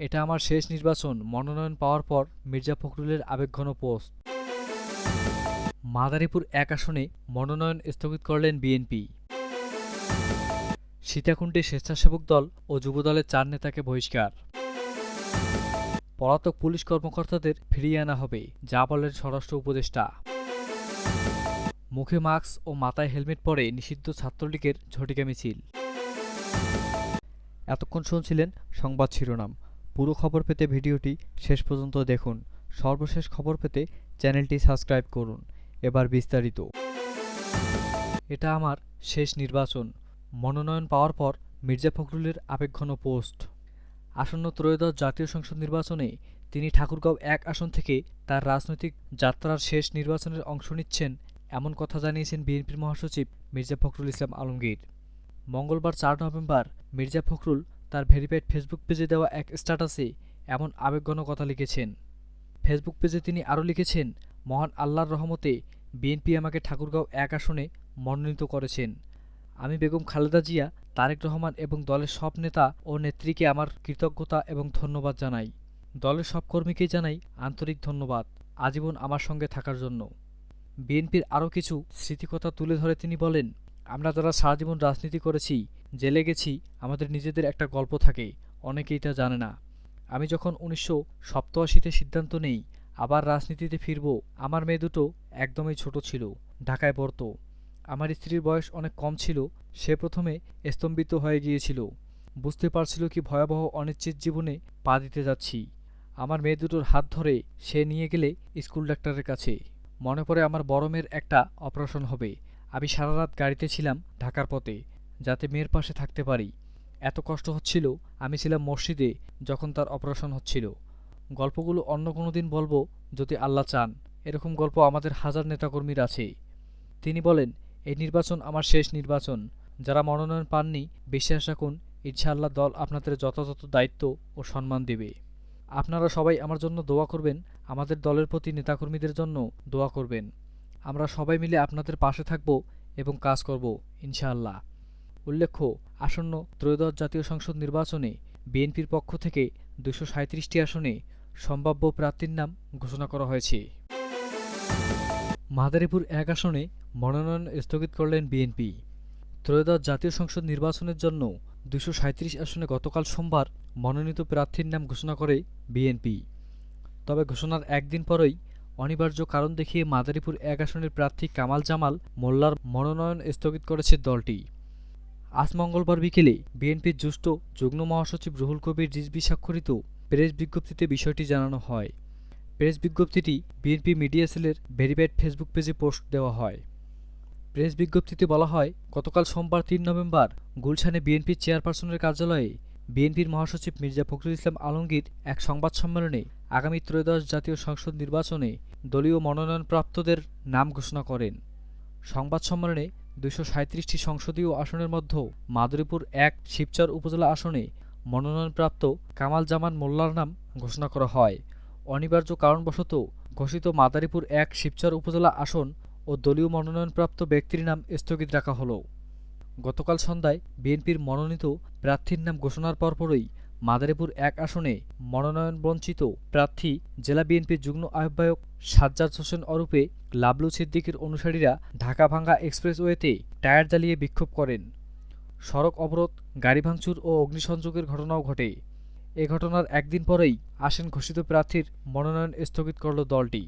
এটা আমার শেষ নির্বাচন, মনোনয়ন পাওয়ার পর মির্জা ফখরুলের আবেগঘন পোস্ট। মাদারীপুর ১ আসনে মনোনয়ন স্থগিত করলেন বিএনপি। সীতাকুণ্ডে স্বেচ্ছাসেবক দল ও যুবদলের ৪ নেতাকে বহিষ্কার। পলাতক পুলিশ কর্মকর্তাদের ফিরিয়ে আনা হবে, যা বলেন স্বরাষ্ট্র উপদেষ্টা। মুখে মাস্ক ও মাথায় হেলমেট পরে নিষিদ্ধ ছাত্রলীগের ঝটিকা মিছিল। এতক্ষণ শুনছিলেন সংবাদ শিরোনাম। পুরো খবর পেতে ভিডিওটি শেষ পর্যন্ত দেখুন। সর্বশেষ খবর পেতে চ্যানেলটি সাবস্ক্রাইব করুন। এবার বিস্তারিত। এটা আমার শেষ নির্বাচন, মনোনয়ন পাওয়ার পর মির্জা ফখরুলের আবেগঘন পোস্ট। আসন্ন ত্রয়োদশ জাতীয় সংসদ নির্বাচনে তিনি ঠাকুরগাঁও ১ আসন থেকে তার রাজনৈতিক যাত্রার শেষ নির্বাচনের অংশ নিচ্ছেন, এমন কথা জানিয়েছেন বিএনপির মহাসচিব মির্জা ফখরুল ইসলাম আলমগীর। মঙ্গলবার ৪ নভেম্বর মির্জা ফখরুল তার ভেরিফাইড ফেসবুক পেজে দেওয়া এক স্ট্যাটাসে এমন আবেগঘন কথা লিখেছেন। ফেসবুক পেজে তিনি আরও লিখেছেন, মহান আল্লাহর রহমতে বিএনপি আমাকে ঠাকুরগাঁও ১ আসনে মনোনীত করেছেন। আমি বেগম খালেদা জিয়া, তারেক রহমান এবং দলের সব নেতা ও নেত্রীকে আমার কৃতজ্ঞতা এবং ধন্যবাদ জানাই। দলের সব কর্মীকেই জানাই আন্তরিক ধন্যবাদ আজীবন আমার সঙ্গে থাকার জন্য। বিএনপির আরও কিছু স্মৃতিকথা তুলে ধরে তিনি বলেন, আমরা যারা সারাজীবন রাজনীতি করেছি, জেলে গেছি, আমাদের নিজেদের একটা গল্প থাকে, অনেকেই তা জানে না। আমি যখন ১৯৮৭-তে সিদ্ধান্ত নেই আবার রাজনীতিতে ফিরব, আমার মেয়ে দুটো একদমই ছোট ছিল, ঢাকায় পড়ত। আমার স্ত্রীর বয়স অনেক কম ছিল, সে প্রথমে স্তম্ভিত হয়ে গিয়েছিল, বুঝতে পারছিল কি ভয়াবহ অনিশ্চিত জীবনে পা দিতে যাচ্ছি। আমার মেয়ে দুটোর হাত ধরে সে নিয়ে গেলে স্কুল ডাক্তারের কাছে। মনে পড়ে আমার বড় মেয়ের একটা অপারেশন হবে। আমি সারা রাত গাড়িতে ছিলাম ঢাকার পথে, যাতে মেয়ের পাশে থাকতে পারি। এত কষ্ট হচ্ছিল, আমি ছিলাম মসজিদে যখন তার অপারেশন হচ্ছিল। গল্পগুলো অন্য কোনো দিন বলবো যদি আল্লাহ চান। এরকম গল্প আমাদের হাজার নেতাকর্মীর আছে। তিনি বলেন, এই নির্বাচন আমার শেষ নির্বাচন। যারা মনোনয়ন পাননি, বিশ্বাস রাখুন ইনশাআল্লাহ দল আপনাদের যথাযথ দায়িত্ব ও সম্মান দেবে। আপনারা সবাই আমার জন্য দোয়া করবেন, আমাদের দলের প্রতি নেতাকর্মীদের জন্য দোয়া করবেন। আমরা সবাই মিলে আপনাদের পাশে থাকব এবং কাজ করব ইনশাআল্লাহ। উল্লেখ্য, আসন্ন ত্রয়োদশ জাতীয় সংসদ নির্বাচনে বিএনপির পক্ষ থেকে ২৩৭টি আসনে সম্ভাব্য প্রার্থীর নাম ঘোষণা করা হয়েছে। মাদারীপুর ১ আসনে মনোনয়ন স্থগিত করলেন বিএনপি। ত্রয়োদশ জাতীয় সংসদ নির্বাচনের জন্য ২৩৭ আসনে গতকাল সোমবার মনোনীত প্রার্থীর নাম ঘোষণা করে বিএনপি। তবে ঘোষণার একদিন পরই অনিবার্য কারণ দেখিয়ে মাদারীপুর ১ আসনের প্রার্থী কামাল জামাল মোল্লার মনোনয়ন স্থগিত করেছে দলটি। আজ মঙ্গলবার বিকেলে বিএনপির জ্যেষ্ঠ যুগ্ম মহাসচিব রুহুল কবির রিজভী স্বাক্ষরিত প্রেস বিজ্ঞপ্তিতে বিষয়টি জানানো হয়। প্রেস বিজ্ঞপ্তিটি বিএনপি মিডিয়া সেলের ভেরিফাইড ফেসবুক পেজে পোস্ট দেওয়া হয়। প্রেস বিজ্ঞপ্তিতে বলা হয়, গতকাল সোমবার ৩ নভেম্বর গুলশানে বিএনপির চেয়ারপারসনের কার্যালয়ে বিএনপির মহাসচিব মির্জা ফখরুল ইসলাম আলমগীর এক সংবাদ সম্মেলনে আগামী ত্রয়োদশ জাতীয় সংসদ নির্বাচনে দলীয় মনোনয়নপ্রাপ্তদের নাম ঘোষণা করেন। সংবাদ সম্মেলনে ২৩৭টি সংসদীয় আসনের মধ্যে মাদারীপুর ১ শিবচর উপজেলা আসনে মনোনয়নপ্রাপ্ত কামাল জামান মোল্লার নাম ঘোষণা করা হয়। অনিবার্য কারণবশত ঘোষিত মাদারীপুর ১ শিবচর উপজেলা আসন ও দলীয় মনোনয়নপ্রাপ্ত ব্যক্তির নাম স্থগিত রাখা হলো। গতকাল সন্ধ্যায় বিএনপির মনোনীত প্রার্থীর নাম ঘোষণার পরপরই মাদারীপুর ১ আসনে মনোনয়নবঞ্চিত প্রার্থী জেলা বিএনপির যুগ্ম আহ্বায়ক সাজ্জাদ হোসেন ওরফে লাবলু সিদ্দিকীর অনুসারীরা ঢাকা ভাঙ্গা এক্সপ্রেসওয়েতে টায়ার জ্বালিয়ে বিক্ষোভ করেন। সড়ক অবরোধ, গাড়ি ভাঙচুর ও অগ্নিসংযোগের ঘটনাও ঘটে। এ ঘটনার একদিন পরেই আসন ঘোষিত প্রার্থীর মনোনয়ন স্থগিত করল দলটি।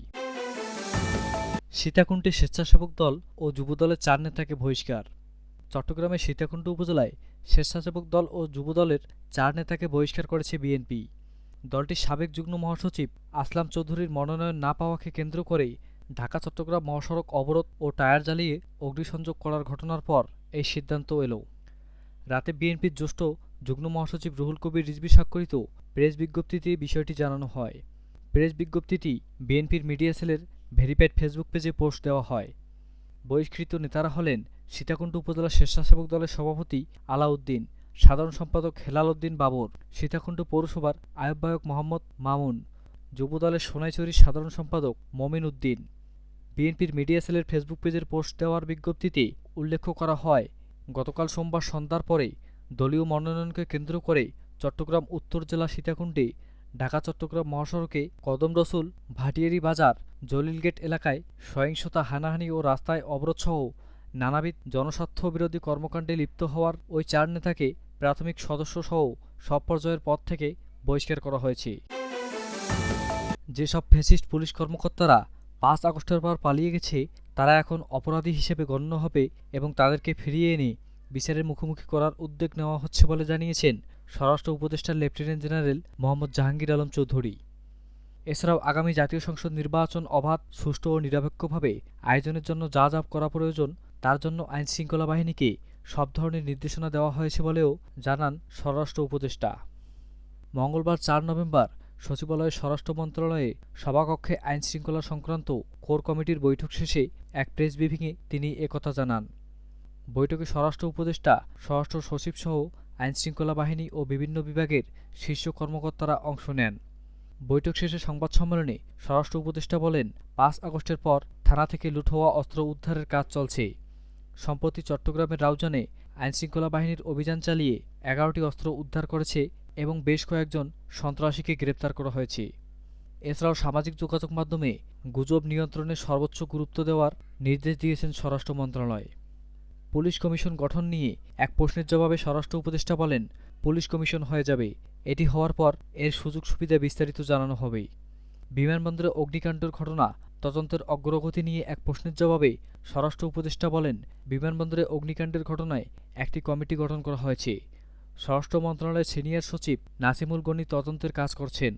সীতাকুণ্ডে স্বেচ্ছাসেবক দল ও যুবদলের ৪ নেতাকে বহিষ্কার। চট্টগ্রামের সীতাকুণ্ড উপজেলায় স্বেচ্ছাসেবক দল ও যুবদলের ৪ নেতাকে বহিষ্কার করেছে বিএনপি। দলটির সাবেক যুগ্ম মহাসচিব আসলাম চৌধুরীর মনোনয়ন না পাওয়াকে কেন্দ্র করে ঢাকা চট্টগ্রাম মহাসড়ক অবরোধ ও টায়ার জ্বালিয়ে অগ্নিসংযোগ করার ঘটনার পর এই সিদ্ধান্ত এলো। রাতে বিএনপির জ্যেষ্ঠ যুগ্ম মহাসচিব রুহুল কবির রিজভী স্বাক্ষরিত প্রেস বিজ্ঞপ্তিতে বিষয়টি জানানো হয়। প্রেস বিজ্ঞপ্তিটি বিএনপির মিডিয়া সেলের ভেরিফাইড ফেসবুক পেজে পোস্ট দেওয়া হয়। বহিষ্কৃত নেতারা হলেন সীতাকুণ্ড উপজেলা স্বেচ্ছাসেবক দলের সভাপতি আলাউদ্দিন, সাধারণ সম্পাদক হেলাল উদ্দিন বাবর, সীতাকুণ্ড পৌরসভার আহ্বায়ক মোহাম্মদ মামুন, যুবদলের সোনাইছড়ির সাধারণ সম্পাদক মমিন উদ্দিন। বিএনপির মিডিয়া সেলের ফেসবুক পেজের পোস্ট দেওয়ার বিজ্ঞপ্তিতে উল্লেখ করা হয়, গতকাল সোমবার সন্ধ্যার পরে দলীয় মনোনয়নকে কেন্দ্র করে চট্টগ্রাম উত্তর জেলা সীতাকুণ্ডে ঢাকা চট্টগ্রাম মহাসড়কে কদম রসুল ভাটিয়ারি বাজার জলিলগেট এলাকায় সহিংসতা, হানাহানি ও রাস্তায় অবরোধসহ নানাবিধ জনস্বার্থ বিরোধী কর্মকাণ্ডে লিপ্ত হওয়ার ওই ৪ নেতাকে প্রাথমিক সদস্যসহ সব পর্যায়ের পদ থেকে বহিষ্কার করা হয়েছে। যেসব ফ্যাসিস্ট পুলিশ কর্মকর্তারা ৫ আগস্টের পর পালিয়ে গেছে তারা এখন অপরাধী হিসেবে গণ্য হবে এবং তাদেরকে ফিরিয়ে এনে বিচারের মুখোমুখি করার উদ্যোগ নেওয়া হচ্ছে বলে জানিয়েছেন স্বরাষ্ট্র উপদেষ্টা লেফটেন্যান্ট জেনারেল মোহাম্মদ জাহাঙ্গীর আলম চৌধুরী। এছাড়াও আগামী জাতীয় সংসদ নির্বাচন অবাধ, সুষ্ঠু ও নিরপেক্ষভাবে আয়োজনের জন্য যা যা করা প্রয়োজন তার জন্য আইনশৃঙ্খলা বাহিনীকে সব ধরনের নির্দেশনা দেওয়া হয়েছে বলেও জানান স্বরাষ্ট্র উপদেষ্টা। মঙ্গলবার ৪ নভেম্বর সচিবালয়ের স্বরাষ্ট্র মন্ত্রণালয়ে সভাকক্ষে আইনশৃঙ্খলা সংক্রান্ত কোর কমিটির বৈঠক শেষে এক প্রেস ব্রিফিংয়ে তিনি একথা জানান। বৈঠকে স্বরাষ্ট্র উপদেষ্টা, স্বরাষ্ট্র সচিবসহ আইনশৃঙ্খলা বাহিনী ও বিভিন্ন বিভাগের শীর্ষ কর্মকর্তারা অংশ নেন। বৈঠক শেষে সংবাদ সম্মেলনে স্বরাষ্ট্র উপদেষ্টা বলেন, ৫ আগস্টের পর থানা থেকে লুট হওয়া অস্ত্র উদ্ধারের কাজ চলছে। সম্প্রতি চট্টগ্রামের রাউজানে আইনশৃঙ্খলা বাহিনীর অভিযান চালিয়ে ১১টি অস্ত্র উদ্ধার করেছে এবং বেশ কয়েকজন সন্ত্রাসীকে গ্রেপ্তার করা হয়েছে। এছাড়াও সামাজিক যোগাযোগ মাধ্যমে গুজব নিয়ন্ত্রণে সর্বোচ্চ গুরুত্ব দেওয়ার নির্দেশ দিয়েছেন স্বরাষ্ট্র মন্ত্রণালয়। পুলিশ কমিশন গঠন নিয়ে এক প্রশ্নের জবাবে স্বরাষ্ট্র উপদেষ্টা বলেন, পুলিশ কমিশন হয়ে যাবে, এটি হওয়ার পর এর সুযোগ সুবিধা বিস্তারিত জানানো হবে। বিমানবন্দরে অগ্নিকাণ্ডের ঘটনা তদন্তের অগ্রগতি নিয়ে এক প্রশ্নের জবাবে স্বরাষ্ট্র উপদেষ্টা বলেন, বিমানবন্দরে অগ্নিকাণ্ডের ঘটনায় একটি কমিটি গঠন করা হয়েছে। স্বরাষ্ট্র মন্ত্রণালয়ের সিনিয়র সচিব নাসিমুল গনি তদন্তের কাজ করছেন।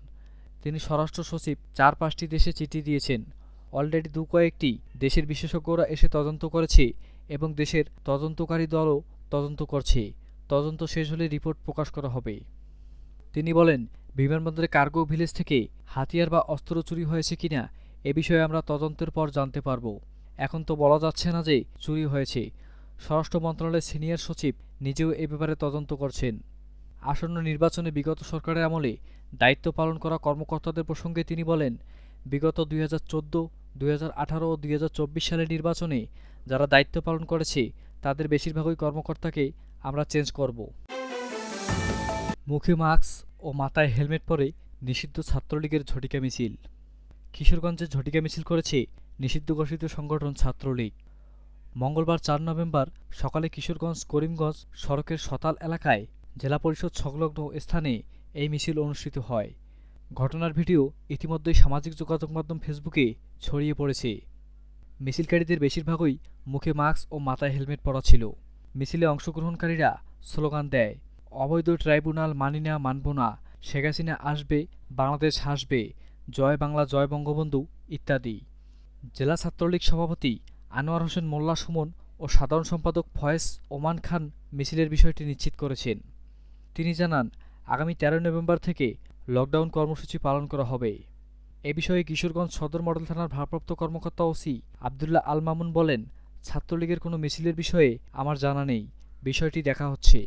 তিনি স্বরাষ্ট্র সচিব ৪-৫টি দেশে চিঠি দিয়েছেন। অলরেডি কয়েকটি দেশের বিশেষজ্ঞরা এসে তদন্ত করেছে এবং দেশের তদন্তকারী দলও তদন্ত করছে। তদন্ত শেষ হলে রিপোর্ট প্রকাশ করা হবে। তিনি বলেন, বিমানবন্দরে কার্গো ভিলেজ থেকে হাতিয়ার বা অস্ত্র চুরি হয়েছে কিনা এ বিষয়ে আমরা তদন্তের পর জানতে পারব। এখন তো বলা যাচ্ছে না যে চুরি হয়েছে। স্বরাষ্ট্র মন্ত্রণালয়ের সিনিয়র সচিব নিজেও এ ব্যাপারে তদন্ত করছেন। আসন্ন নির্বাচনে বিগত সরকারের আমলে দায়িত্ব পালন করা কর্মকর্তাদের প্রসঙ্গে তিনি বলেন, বিগত ২০১৪, ২০১৮ ও ২০২৪ সালের নির্বাচনে যারা দায়িত্ব পালন করেছে তাদের বেশিরভাগই কর্মকর্তাকে আমরা চেঞ্জ করব। মুখে মাস্ক ও মাথায় হেলমেট পরে নিষিদ্ধ ছাত্রলীগের ঝটিকা মিছিল। কিশোরগঞ্জে ঝটিকা মিছিল করেছে নিষিদ্ধ ঘোষিত সংগঠন ছাত্রলীগ। মঙ্গলবার ৪ নভেম্বর সকালে কিশোরগঞ্জ করিমগঞ্জ সড়কের সতাল এলাকায় জেলা পরিষদ সংলগ্ন স্থানে এই মিছিল অনুষ্ঠিত হয়। ঘটনার ভিডিও ইতিমধ্যেই সামাজিক যোগাযোগ মাধ্যম ফেসবুকে ছড়িয়ে পড়েছে। মিছিলকারীদের বেশিরভাগই মুখে মাস্ক ও মাথায় হেলমেট পরা ছিল। মিছিলে অংশগ্রহণকারীরা স্লোগান দেয়, অবৈধ ট্রাইব্যুনাল মানি না, মানব না, শেখ হাসিনা আসবে, বাংলাদেশ হাসবে, জয় বাংলা, জয় বঙ্গবন্ধু ইত্যাদি। জেলা ছাত্রলীগ সভাপতি আনোয়ার হোসেন মোল্লা সুমন ও সাধারণ সম্পাদক ফয়েজ ওমান খান মিছিলের বিষয়টি নিশ্চিত করেছেন। তিনি জানান, আগামী ১৩ নভেম্বর থেকে লকডাউন কর্মসূচি পালন করা হবে। এ বিষয়ে কিশোরগঞ্জ সদর মডেল থানার ভারপ্রাপ্ত কর্মকর্তা ওসি আবদুল্লাহ আল মামুন বলেন, ছাত্রলীগের কোনো মিছিলের বিষয়ে আমার জানা নেই, বিষয়টি দেখা হচ্ছে।